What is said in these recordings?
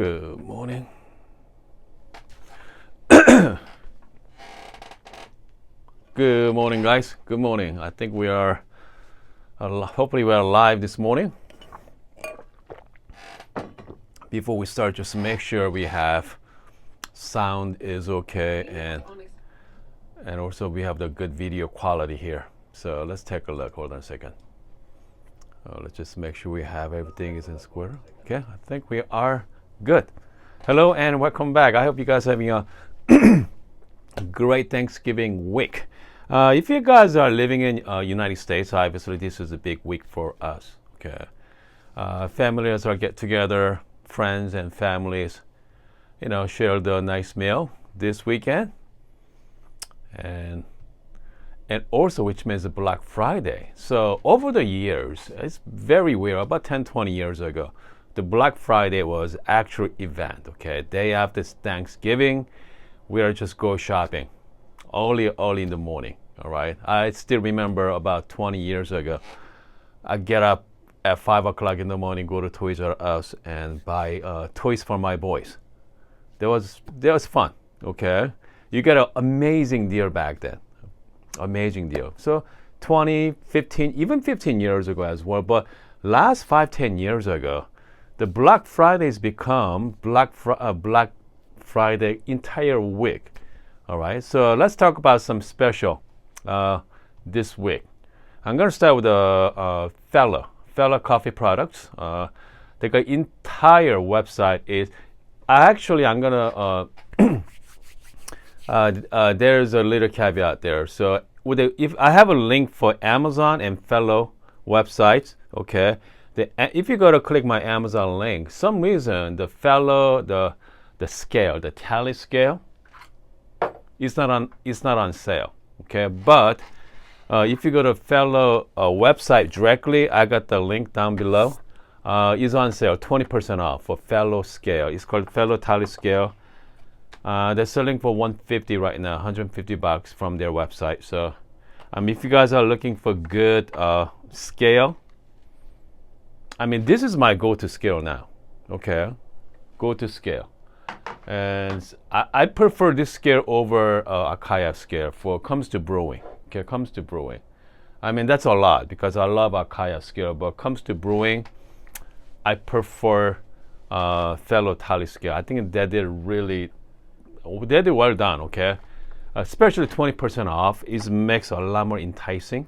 Good morning. Good morning, guys. Good morning. I think we are, hopefully we are live this morning. Before we start, just make sure we have sound is okay and also we have the good video quality here. So let's take a look. Hold on a second. Let's just make sure we have everything is in square. Okay, I think we are good. Hello and welcome back. I hope you guys are having a great Thanksgiving week. If you guys are living in United States, obviously this is a big week for us. Okay, families are get together, friends and families, share the nice meal this weekend, and also which means Black Friday. So over the years, it's very weird. About 10-20 years ago, the Black Friday was actual event. Okay, day after Thanksgiving, we are just go shopping early in the morning. All right, I still remember about 20 years ago, I get up at 5 o'clock in the morning, go to Toys R Us and buy toys for my boys. That was fun. Okay, you get an amazing deal back then. Amazing deal. So 20, 15, even 15 years ago as well. But last 5-10 years ago, the Black Fridays become Black Friday entire week. All right. So let's talk about some special this week. I'm gonna start with the Fellow coffee products. The entire website is actually I'm gonna. There's a little caveat there. So if I have a link for Amazon and Fellow websites, okay. If you go to click my Amazon link, some reason the Fellow the scale, the tally scale, it's not on sale, okay. But if you go to Fellow website directly, I got the link down below. It's on sale, 20% off for Fellow scale. It's called Fellow tally scale. They're selling for $150 right now, $150 from their website. So, if you guys are looking for good scale, this is my go-to scale now. Okay, go-to scale, and I prefer this scale over Acaia scale comes to brewing. Okay, comes to brewing. That's a lot because I love Acaia scale, but comes to brewing, I prefer Fellow tally scale. I think they did well done, okay? Especially 20% off makes a lot more enticing.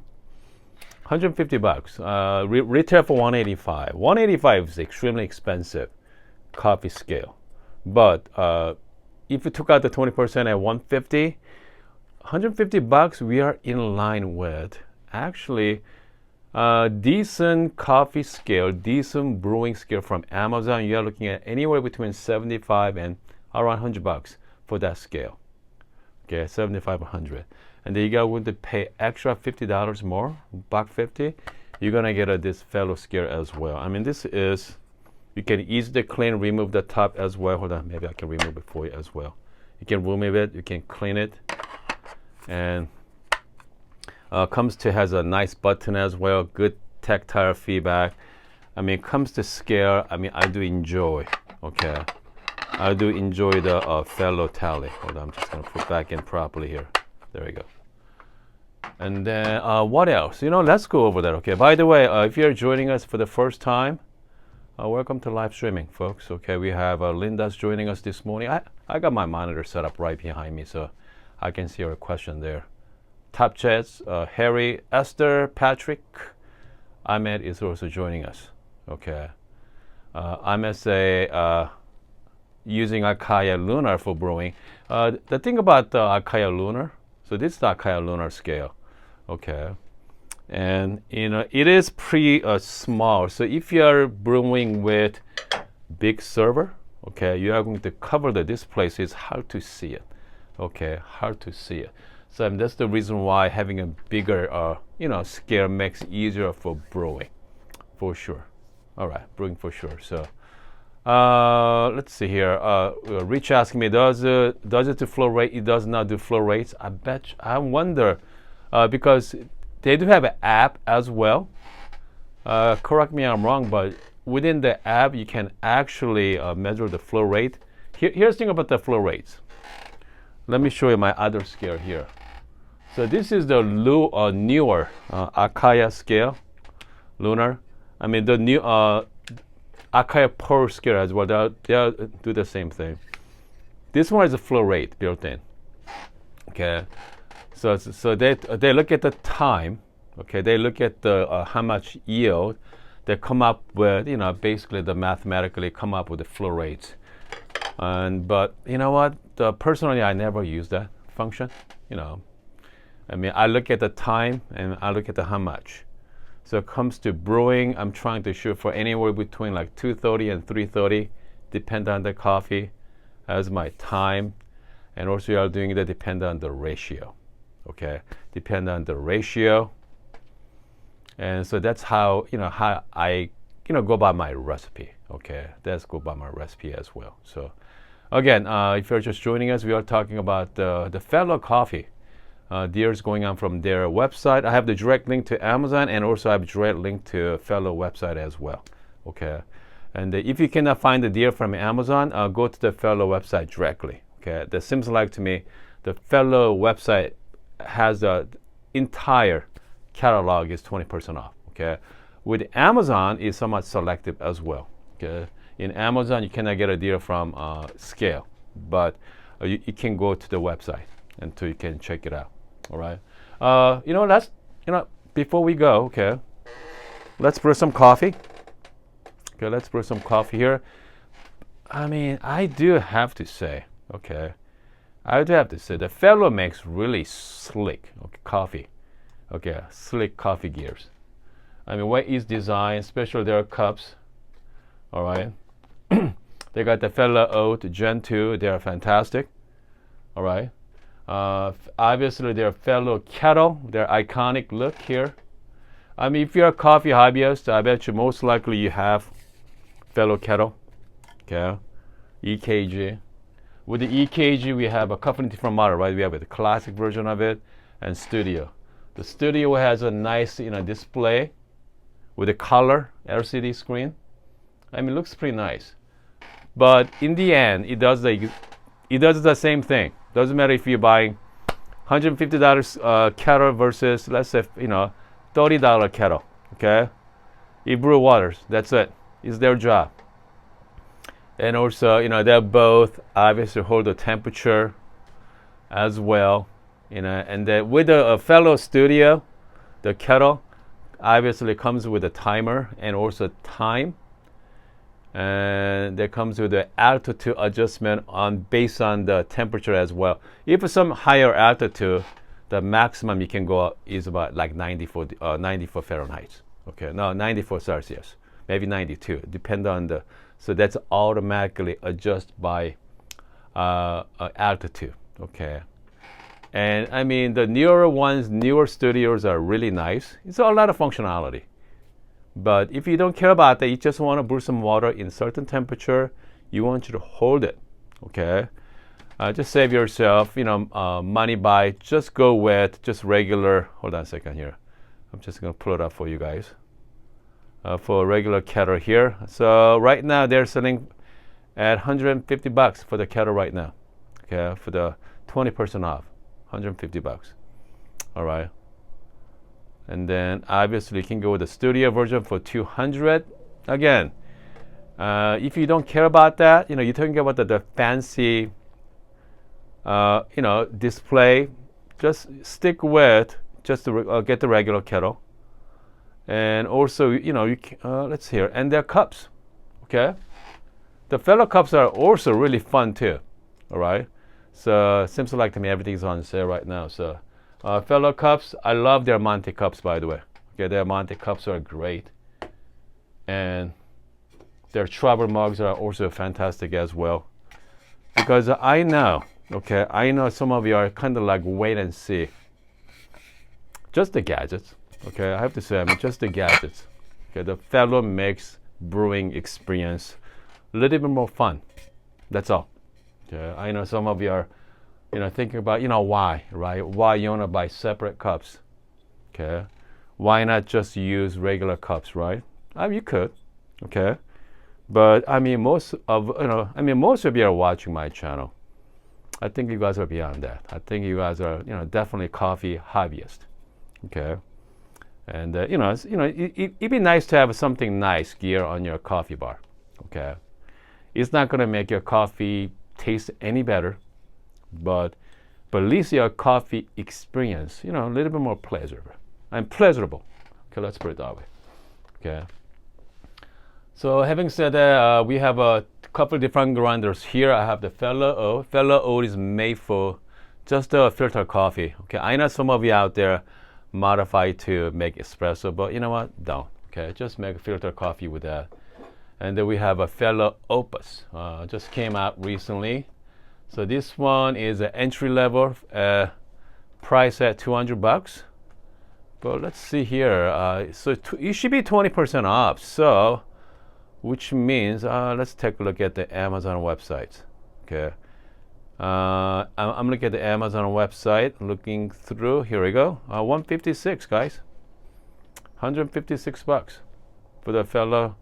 $150. Retail for $185. $185 is extremely expensive coffee scale. But if you took out the 20% at $150, we are in line with actually decent coffee scale, decent brewing scale from Amazon. You are looking at anywhere between $75 and around $100 for that scale. Okay, 75, 100. And then you got going to pay extra $50 more, $150. You're gonna get this Fellow scale as well. This is, you can easily clean, remove the top as well. Hold on, maybe I can remove it for you as well. You can remove it, you can clean it, and has a nice button as well. Good tactile feedback. Comes to scale. I do enjoy. Okay. I do enjoy the Fellow tally. Hold on, I'm just going to put back in properly here. There we go. And then what else? Let's go over that. Okay. By the way, if you're joining us for the first time, welcome to live streaming, folks. Okay, we have Linda's joining us this morning. I got my monitor set up right behind me, so I can see your question there. Top chats, Harry, Esther, Patrick, Ahmed is also joining us. Okay. Ahmed say, using Acaia Lunar for brewing. The thing about the Acaia Lunar, so this is the Acaia Lunar scale, okay, and it is pretty small. So if you are brewing with big server, okay, you are going to cover the display, so it's hard to see it. Okay, hard to see it. So that's the reason why having a bigger scale makes it easier for brewing, for sure. All right, brewing for sure. So. Let's see here. Rich asking me, does it do flow rate? It does not do flow rates. I wonder because they do have an app as well. Correct me if I'm wrong, but within the app, you can actually measure the flow rate. Here's the thing about the flow rates. Let me show you my other scale here. So this is the newer Akaya scale, lunar. I mean the new Akaya Pearl scale as well. They'll do the same thing. This one is a flow rate built in. Okay, so they look at the time. Okay, they look at the how much yield. They come up with, you know, basically the mathematically come up with the flow rates. But you know what? Personally, I never use that function. You know, I mean, I look at the time and I look at the how much. So it comes to brewing, I'm trying to shoot for anywhere between like 230 and 330, depend on the coffee as my time. And also you are doing that depend on the ratio. Okay, depend on the ratio. And so that's how, you know, how I, you know, go by my recipe. Okay, that's go by my recipe as well. So again, if you're just joining us, we are talking about the Fellow Coffee. Deals going on from their website. I have the direct link to Amazon, and also I have a direct link to Fellow website as well. Okay, and if you cannot find the deal from Amazon, go to the Fellow website directly. Okay, that seems like to me the Fellow website has the entire catalog is 20% off. Okay, with Amazon is somewhat selective as well. Okay, in Amazon you cannot get a deal from Scale, but you can go to the website and so you can check it out. All right. You know, before we go, okay, let's brew some coffee. Okay, let's brew some coffee here. I mean, I do have to say, okay, the Fellow makes really slick coffee. Okay, slick coffee gears. I mean, what is design, especially their cups. All right. They got the Fellow Oat Gen 2. They are fantastic. All right. Obviously, their Fellow kettle, their iconic look here. I mean, if you're a coffee hobbyist, I bet you most likely you have Fellow kettle. Okay, EKG. With the EKG, we have a couple of different models, right? We have the classic version of it and Studio. The Studio has a nice, you know, display with a color LCD screen. I mean, it looks pretty nice. But in the end, it does the same thing. Doesn't matter if you're buying $150 kettle versus, let's say, you know, $30 kettle. Okay, you brew waters. That's it. It's their job. And also, you know, they both obviously hold the temperature as well. You know, and then with a Fellow Studio, the kettle obviously comes with a timer and also time. And that comes with the altitude adjustment based on the temperature as well. If some higher altitude, the maximum you can go up is about like 94 Fahrenheit. Okay, no, 94 Celsius, maybe 92, depend on the. So that's automatically adjusted by altitude. Okay, and I mean the newer studios are really nice. It's a lot of functionality. But if you don't care about that, you just want to brew some water in certain temperature, you want you to hold it, okay? Just save yourself, you know, money by just go with just regular. Hold on a second here. I'm just gonna pull it up for you guys. For a regular kettle here. So right now they're selling at $150 for the kettle right now. Okay, for the 20% off, $150. All right. And then obviously you can go with the Studio version for $200. Again, if you don't care about that, you know, you're talking about the fancy, you know, display. Just stick with just to get the regular kettle. And also, you know, let's hear, and their cups. Okay, the Fellow cups are also really fun too. All right, so seems like to me everything's on sale right now. So. Fellow cups, I love their Monte cups, by the way. Okay, their Monte cups are great. And their travel mugs are also fantastic as well. Because I know some of you are kind of like wait and see. Just the gadgets, okay? I have to say, I mean, just the gadgets. Okay, the Fellow makes brewing experience a little bit more fun. That's all. Okay, I know some of you are, you know, thinking about, you know, why, right? Why you want to buy separate cups? Okay, why not just use regular cups, right? I mean, you could, Okay, but I mean most of most of you are watching my channel. I think you guys are beyond that. I think you guys are definitely coffee hobbyists. Okay, and it'd be nice to have something nice gear on your coffee bar. Okay, it's not gonna make your coffee taste any better, but at least your coffee experience, a little bit more pleasurable. And pleasurable. Okay, let's put it that way. Okay. So having said that, we have a couple different grinders here. I have the Fellow O. Fellow O is made for just a filter coffee. Okay, I know some of you out there modify to make espresso, but you know what? Don't. Okay, just make a filter coffee with that. And then we have a Fellow Opus. Just came out recently. So this one is an entry level, price at $200. But let's see here. So it should be 20% off. So, which means let's take a look at the Amazon website. Okay. I'm looking at the Amazon website, looking through. Here we go. 156, guys. $156 for the Fellow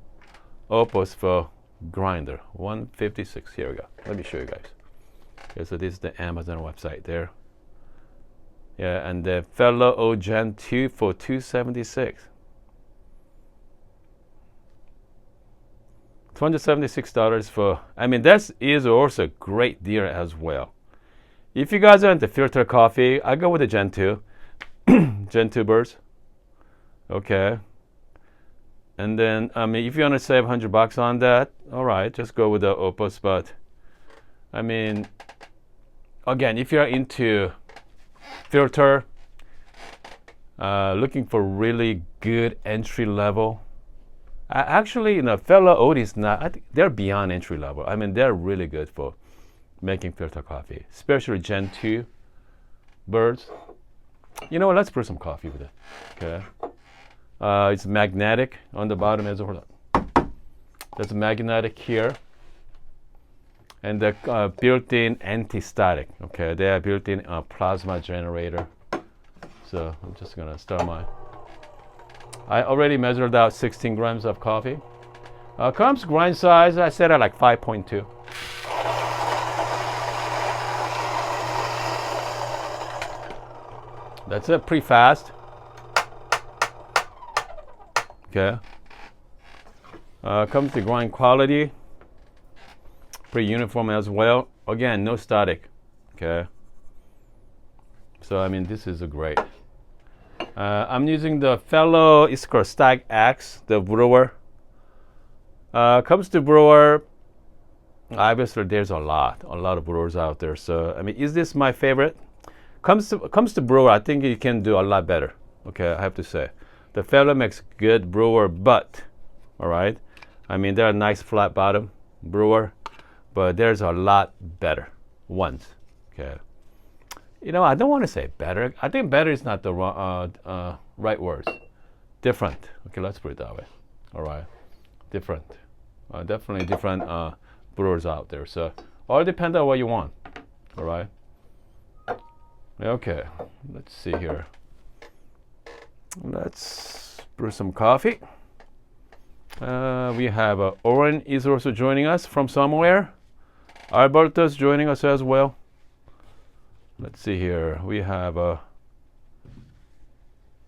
Opus for grinder. 156. Here we go. Let me show you guys. Okay, so this is the Amazon website there. Yeah, and the Fellow O Gen 2 for $276. $276 for, I mean, that is also a great deal as well. If you guys are into filter coffee, I go with the Gen 2. Gen 2 birds. Okay. And then, I mean, if you want to save $100 on that, all right, just go with the Opus. But, I mean, again, if you're into filter, looking for really good entry level, actually, Fellow O is not. I think they're beyond entry level. I mean, they're really good for making filter coffee, especially Gen 2 birds. You know what? Let's brew some coffee with it. Okay. It's magnetic on the bottom as well. There's magnetic here, and the built-in anti-static. Okay, they are built-in plasma generator. So I'm just gonna start my. I already measured out 16 grams of coffee. Comes grind size, I set at like 5.2. That's it, pretty fast. Okay. Comes the grind quality, pretty uniform as well. Again, no static. Okay. So I mean, this is a great. I'm using the Fellow, it's called Stag X, the brewer. Comes to brewer, obviously there's a lot of brewers out there. So I mean, is this my favorite? Comes to brewer, I think you can do a lot better. Okay, I have to say, the Fellow makes good brewer, but all right, I mean they're a nice flat bottom brewer, but there's a lot better ones. Okay. I don't want to say better. I think better is not the right words. Different. Okay, let's put it that way. All right. Different. Definitely different brewers out there. So, all depends on what you want. All right. Okay. Let's see here. Let's brew some coffee. We have Oren is also joining us from somewhere. Alberto's joining us as well. Let's see here. We have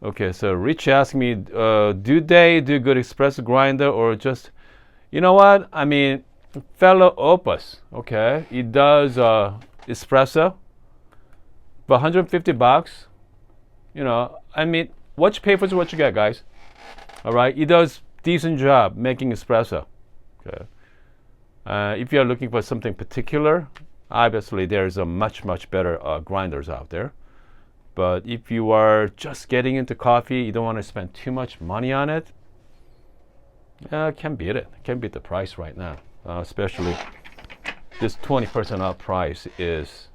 okay, so Rich asked me, do they do good espresso grinder or just, you know what? I mean, Fellow Opus, okay, it does espresso, but $150. I mean, what you pay for is what you get, guys. All right, it does decent job making espresso. Okay. If you're looking for something particular, obviously there's a much better grinders out there. But if you are just getting into coffee, you don't want to spend too much money on it, can't beat it. Can't beat the price right now. Especially this 20% off price is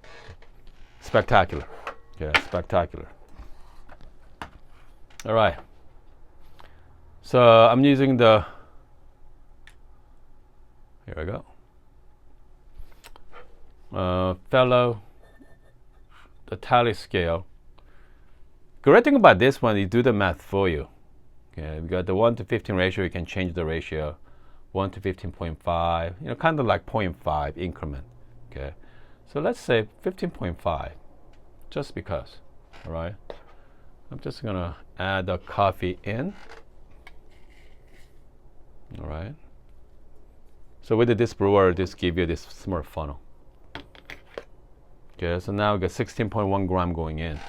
spectacular. Yeah, spectacular. All right. So I'm using the, here we go. Fellow, the tally scale. Great thing about this one, you do the math for you. Okay, we got the 1 to 15 ratio. You can change the ratio 1 to 15.5, kind of like 0.5 increment. Okay, so let's say 15.5, just because. All right, I'm just gonna add the coffee in. All right. So with this brewer, this give you this small funnel. Okay, so now we got 16.1 gram going in,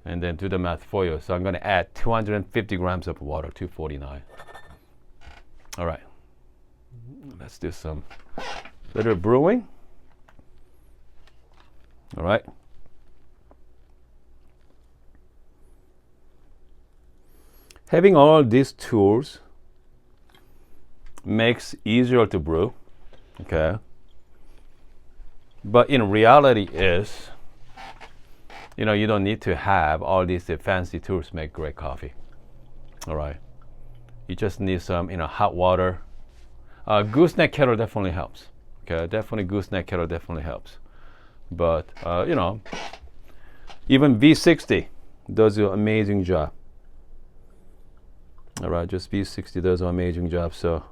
and then do the math for you. So I'm gonna add 250 grams of water, 249. All right, let's do some little brewing. All right. Having all these tools makes easier to brew, okay? But in reality is, you don't need to have all these fancy tools to make great coffee. All right. You just need some, hot water. Gooseneck kettle definitely helps. Okay, definitely gooseneck kettle definitely helps. But even V60 does an amazing job. All right, just V60 does an amazing job. So,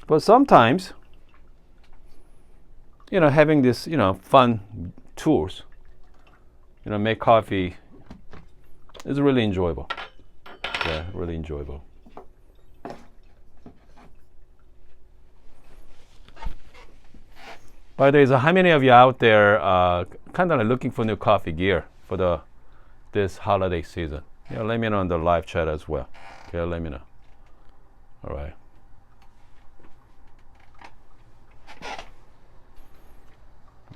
but sometimes, having this, fun tools, make coffee is really enjoyable. Yeah, really enjoyable. By the way, so how many of you out there kind of like looking for new coffee gear for this holiday season? Let me know in the live chat as well. Okay, let me know. All right.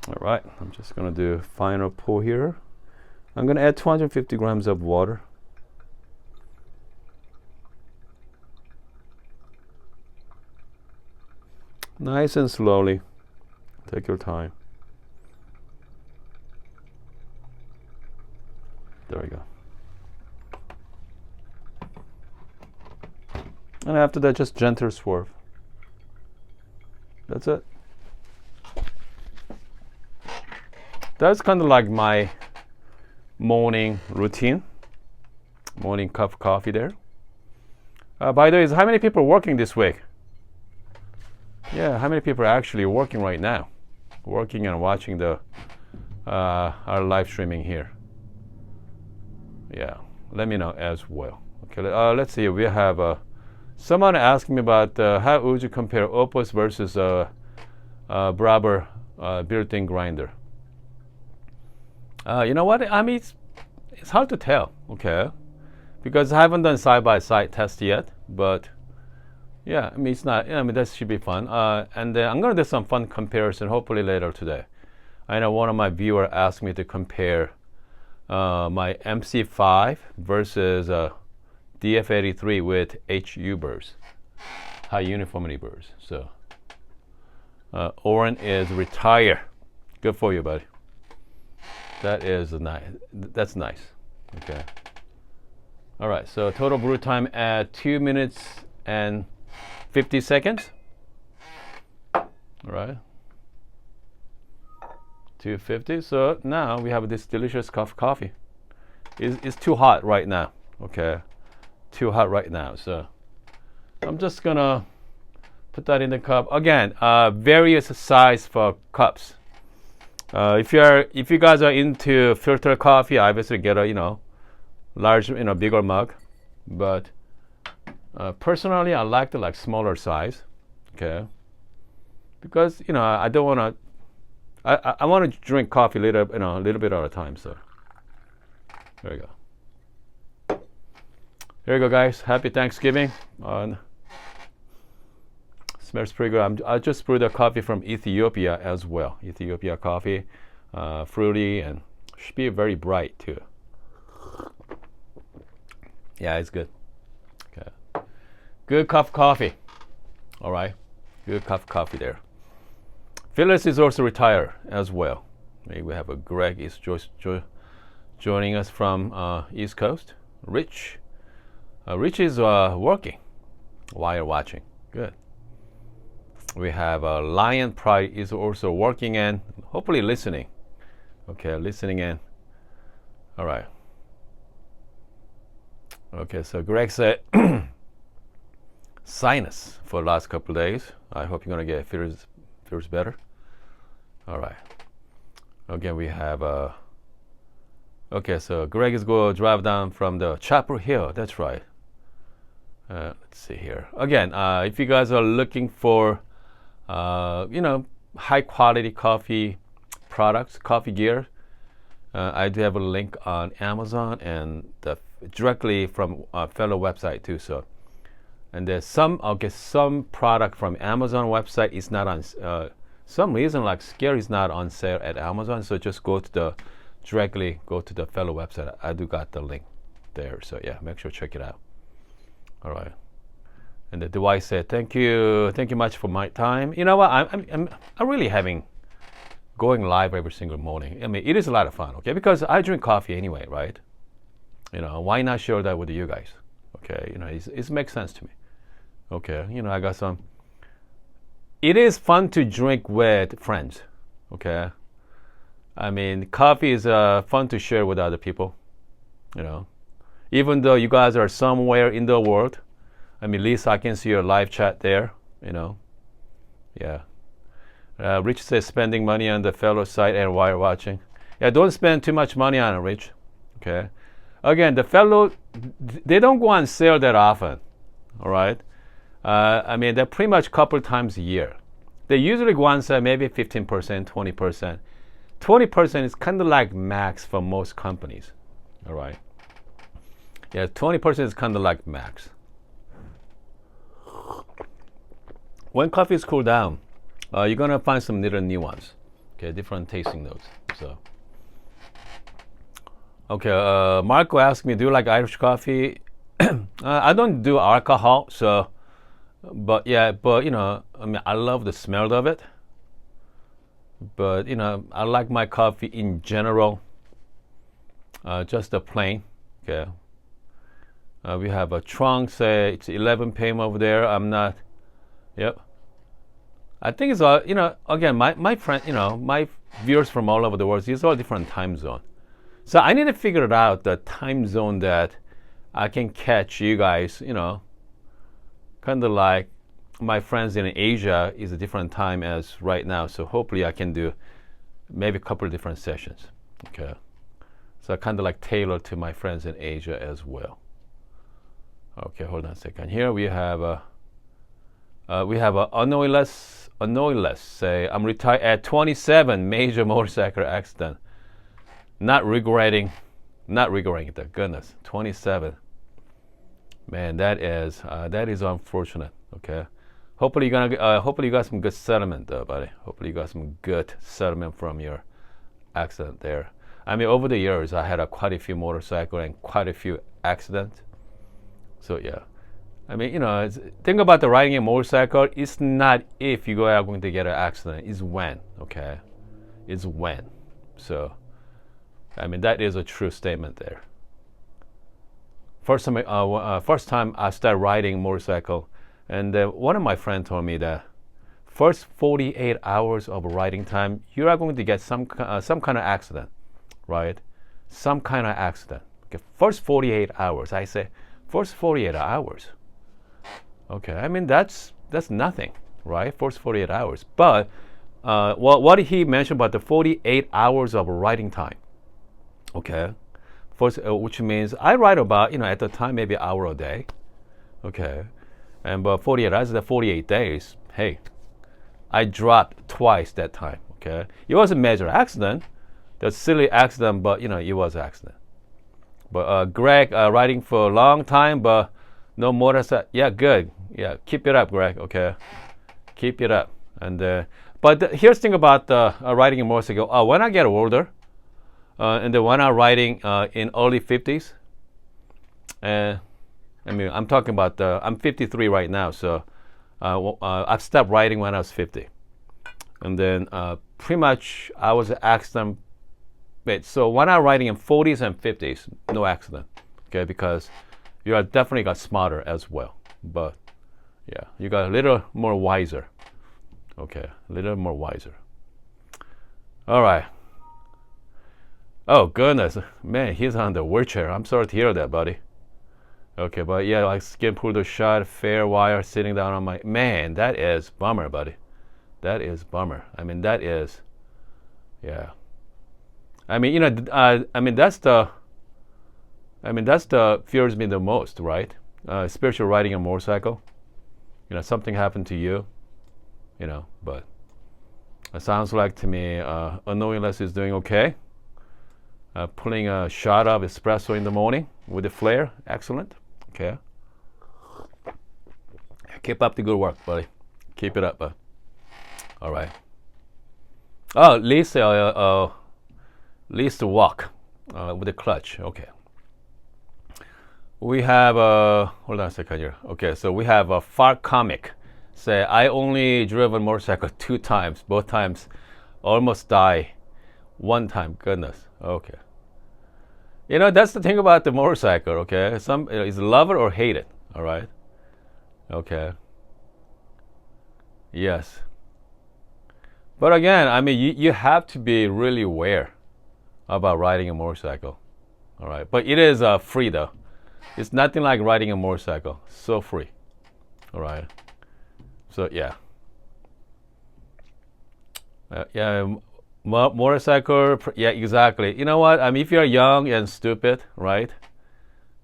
All right, I'm just gonna do final pour here. I'm gonna add 250 grams of water. Nice and slowly. Take your time. There we go. And after that, just gentle swerve. That's it. That's kind of like my morning routine. Morning cup of coffee there. By the way, how many people are working this week? Yeah, how many people are actually working right now? Working and watching our live streaming here. Yeah, let me know as well. Okay, let's see. We have someone asking me about how would you compare Opus versus Brabber built-in grinder. You know what? I mean, it's hard to tell. Okay, because I haven't done side-by-side test yet. But yeah, I mean, it's not. I mean, that should be fun. And I'm gonna do some fun comparison hopefully later today. I know one of my viewers asked me to compare my MC5 versus DF83 with HU burrs, high uniformity burrs. So Oren is retire. Good for you, buddy. That is nice. That's nice. Okay. All right. So total brew time at 2 minutes and 50 seconds. All right. 250. So now we have this delicious cup of coffee. It's too hot right now. Okay. Too hot right now. So I'm just gonna put that in the cup. Again, various size for cups. If you guys are into filter coffee, obviously get a large, bigger mug. But personally, I like the smaller size. Okay. Because I don't want to. I want to drink coffee a little bit at a time. So there you go. There you go, guys. Happy Thanksgiving. Smells pretty good. I just brewed a coffee from Ethiopia as well. Ethiopia coffee, fruity, and should be very bright too. Yeah, it's good. Okay. Good cup of coffee. All right. Good cup of coffee there. Phyllis is also retired as well. Maybe we have a Greg is joining us from East Coast. Rich. Rich is working while watching. Good. We have Lion Pride is also working and hopefully listening. Okay, listening in. All right. Okay, so Greg said sinus for the last couple of days. I hope you're gonna get feels better. All right. Again, we have okay, so Greg is going to drive down from the Chapel Hill. That's right. Let's see here. Again, if you guys are looking for, high quality coffee products, coffee gear, I do have a link on Amazon and directly from a fellow website too. So, and there's some product from Amazon website is not on. Some reason like Scare is not on sale at Amazon. So just directly go to the fellow website. I do got the link there. So yeah, make sure to check it out. All right. And the device said, thank you much for my time. You know what? I'm really having going live every single morning. I mean, it is a lot of fun, okay? Because I drink coffee anyway, right? Why not share that with you guys? Okay, it makes sense to me. Okay, I got some. It is fun to drink with friends, okay? I mean, coffee is fun to share with other people, Even though you guys are somewhere in the world, I mean, at least I can see your live chat there, Yeah. Rich says spending money on the fellow site and while watching. Yeah, don't spend too much money on it, Rich. Okay. Again, the fellow, they don't go on sale that often. All right. I mean, they're pretty much a couple times a year. They usually go on sale maybe 15%, 20%. 20% is kind of like max for most companies. All right. Yeah, 20% is kind of like max. When coffee is cooled down, you're gonna find some little new ones. Okay, different tasting notes. So, okay. Marco asked me, "Do you like Irish coffee?" I don't do alcohol, so, but I mean, I love the smell of it. But I like my coffee in general, just the plain. Okay. We have a trunk. Say it's 11 p.m. over there. I'm not. Yep. I think it's again, my friend, my viewers from all over the world, it's all different time zone. So I need to figure it out, the time zone that I can catch you guys, kind of like my friends in Asia is a different time as right now. So hopefully I can do maybe a couple of different sessions. Okay. So kind of like tailor to my friends in Asia as well. Okay, hold on a second. Here we have a Annoyless say, I'm retired at 27, major motorcycle accident. Not regretting it, goodness, 27. Man, that is unfortunate. Okay, hopefully you got some good settlement though, buddy. Hopefully you got some good settlement from your accident there. I mean, over the years, I had quite a few motorcycle and quite a few accidents. So yeah. I mean, think about the riding a motorcycle. It's not if you are going to get an accident. It's when, okay? It's when. So, I mean, that is a true statement there. First time I started riding motorcycle, and one of my friends told me that first 48 hours of riding time, you are going to get some kind of accident, right? Some kind of accident. Okay, first 48 hours. I say, first 48 hours. Okay, I mean that's nothing, right? First 48 hours. But what he mentioned about the 48 hours of writing time. Okay, first, which means I write about at the time maybe an hour a day. Okay, and but 48 hours, the 48 days. Hey, I dropped twice that time. Okay, it was a major accident, the silly accident, but it was an accident. But Greg riding for a long time, but no motorcycle. Yeah, good. Yeah, keep it up, Greg. Okay, keep it up. And here's the thing about riding a motorcycle. When I get older, and then when I'm riding in early 50s, I mean, I'm talking about I'm 53 right now, so I've stopped riding when I was 50, and then pretty much I was an accident. Wait, so when I'm riding in 40s and 50s, no accident. Okay, because you are definitely got smarter as well, but yeah, you got a little more wiser. Okay, a little more wiser. All right. Oh goodness, man, he's on the wheelchair. I'm sorry to hear that, buddy. Okay, but yeah, like skin pulled the shot, fair wire sitting down on my man. That is bummer, buddy. That is bummer. I mean, that is, yeah. I mean, I mean that's the fears me the most, right? Especially riding a motorcycle. Something happened to you, but it sounds like to me, Unknowingless is doing okay. Pulling a shot of espresso in the morning with a flare, excellent. Okay. Keep up the good work, buddy. Keep it up, bud. All right. Oh, at least walk with the clutch. Okay. We have hold on a second here. Okay, so we have a Far Comic. Say I only driven motorcycle 2 times. Both times, almost die. 1 time, goodness. Okay. That's the thing about the motorcycle. Okay, some is love it or hate it. All right. Okay. Yes. But again, I mean, you have to be really aware about riding a motorcycle. All right. But it is free though. It's nothing like riding a motorcycle. So free. All right. So yeah. Yeah. Motorcycle. Yeah, exactly. You know what? I mean, if you're young and stupid, right?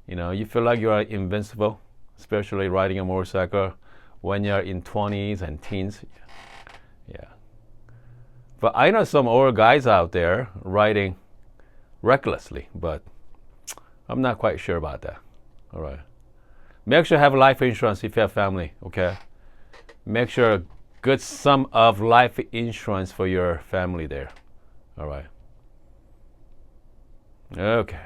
You feel like you are invincible, especially riding a motorcycle when you're in 20s and teens. Yeah. But I know some old guys out there riding recklessly, but I'm not quite sure about that. All right. Make sure you have life insurance if you have family, okay? Make sure a good sum of life insurance for your family there. All right. Okay.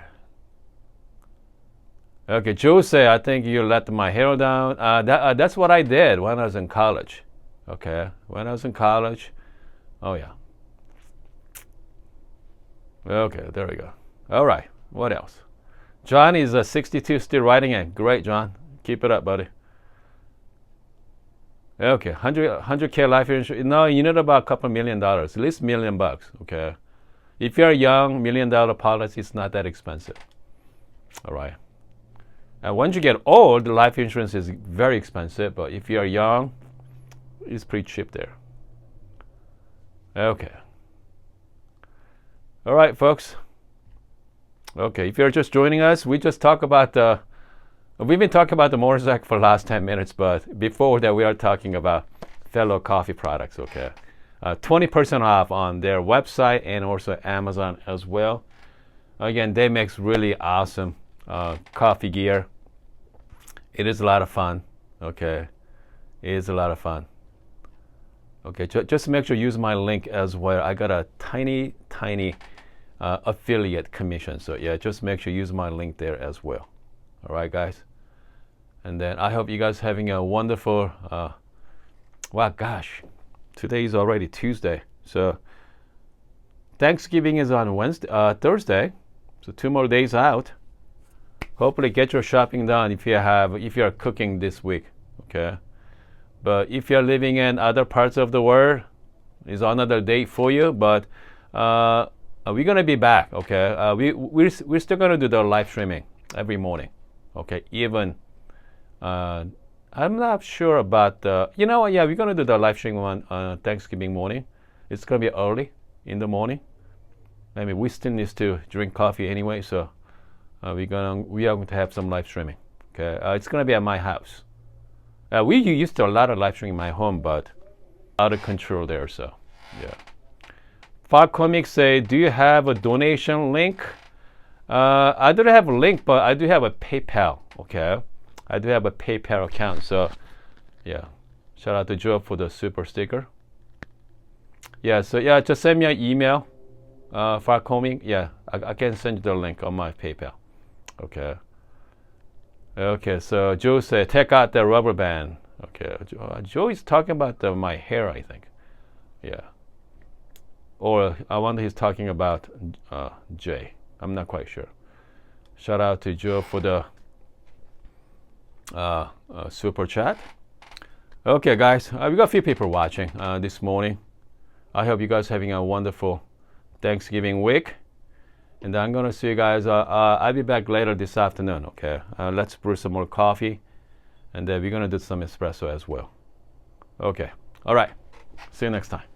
Okay, Joe say, I think you let my hair down. That's what I did when I was in college. Okay, when I was in college. Oh, yeah. Okay, there we go. All right, what else? John is 62, still riding it. Great, John. Keep it up, buddy. Okay, 100K life insurance. No, you need about a couple $1 million, at least $1 million, okay? If you're young, $1 million policy is not that expensive. All right. And once you get old, the life insurance is very expensive, but if you're young, it's pretty cheap there. Okay. All right, folks. Okay, if you're just joining us, we just talk about we've been talking about the motorcycle for the last 10 minutes, but before that we are talking about fellow coffee products, okay? 20% off on their website and also Amazon as well. Again, they make really awesome coffee gear. It is a lot of fun, okay? It is a lot of fun. Okay, just make sure you use my link as well. I got a tiny affiliate commission. So yeah, just make sure you use my link there as well. All right, guys. And then I hope you guys having a wonderful. Wow, gosh, today is already Tuesday. So Thanksgiving is on Thursday. So 2 more days out. Hopefully, get your shopping done if you're cooking this week. Okay. But if you're living in other parts of the world, it's another day for you. But we're gonna be back, okay? We're still gonna do the live streaming every morning, okay? Even I'm not sure about yeah, we're gonna do the live streaming on Thanksgiving morning. It's gonna be early in the morning. I mean, we still need to drink coffee anyway, so we are going to have some live streaming, okay? It's gonna be at my house. We used to a lot of live streaming in my home, but out of control there, so yeah. Far Comics say, do you have a donation link? I don't have a link, but I do have a PayPal, okay? I do have a PayPal account, so yeah. Shout out to Joe for the super sticker. Yeah, so yeah, just send me an email, Far Comics. Yeah, I can send you the link on my PayPal, okay? Okay, so Joe said, take out the rubber band. Okay, Joe is talking about my hair, I think. Yeah. Or I wonder he's talking about Jay. I'm not quite sure. Shout out to Joe for the super chat. Okay, guys, we got a few people watching this morning. I hope you guys having a wonderful Thanksgiving week. And then I'm gonna see you guys. I'll be back later this afternoon. Okay. Let's brew some more coffee, and then we're gonna do some espresso as well. Okay. All right. See you next time.